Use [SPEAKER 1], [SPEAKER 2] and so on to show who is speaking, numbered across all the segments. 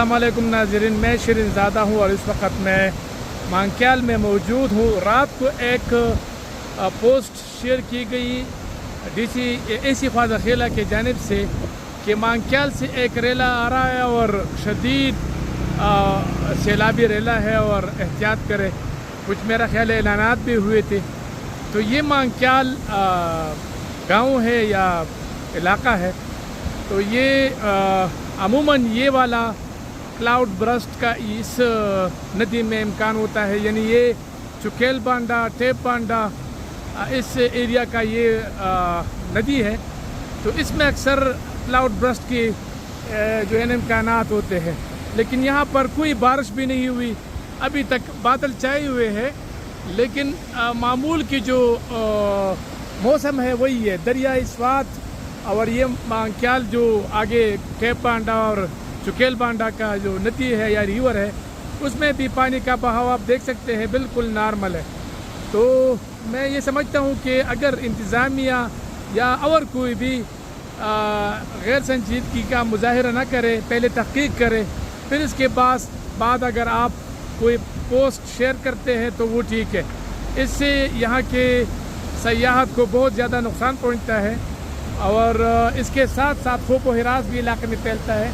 [SPEAKER 1] السلام علیکم ناظرین، میں شرین زادہ ہوں اور اس وقت میں مانکیال میں موجود ہوں۔ رات کو ایک پوسٹ شیئر کی گئی ڈی سی اے سی خواجہ خیلہ کی جانب سے کہ مانکیال سے ایک ریلا آ رہا ہے اور شدید سیلابی ریلا ہے اور احتیاط کرے۔ کچھ میرا خیال ہے اعلانات بھی ہوئے تھے۔ تو یہ مانکیال گاؤں ہے یا علاقہ ہے، تو یہ عموماً یہ والا کلاؤڈ برسٹ کا اس ندی میں امکان ہوتا ہے، یعنی یہ چکیل بانڈا، ٹیپ بانڈا اس ایریا کا یہ ندی ہے، تو اس میں اکثر کلاؤڈ برسٹ کی جو ہے امکانات ہوتے ہیں، لیکن یہاں پر کوئی بارش بھی نہیں ہوئی ابھی تک۔ بادل چھائے ہوئے ہیں لیکن معمول کی جو موسم ہے وہی ہے۔ دریائے سوات اور یہ مانکیال جو آگے ٹیپ بانڈا اور چکیل بانڈا کا جو ندی ہے یا ریور ہے، اس میں بھی پانی کا بہاؤ آپ دیکھ سکتے ہیں بالکل نارمل ہے۔ تو میں یہ سمجھتا ہوں کہ اگر انتظامیہ یا اور کوئی بھی غیر سنجیدگی کا مظاہرہ نہ کرے، پہلے تحقیق کرے، پھر اس کے بعد اگر آپ کوئی پوسٹ شیئر کرتے ہیں تو وہ ٹھیک ہے۔ اس سے یہاں کے سیاحت کو بہت زیادہ نقصان پہنچتا ہے اور اس کے ساتھ ساتھ خوف و ہراس بھی علاقے میں پھیلتا ہے۔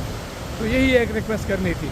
[SPEAKER 1] تو یہی ایک ریکویسٹ کرنی تھی۔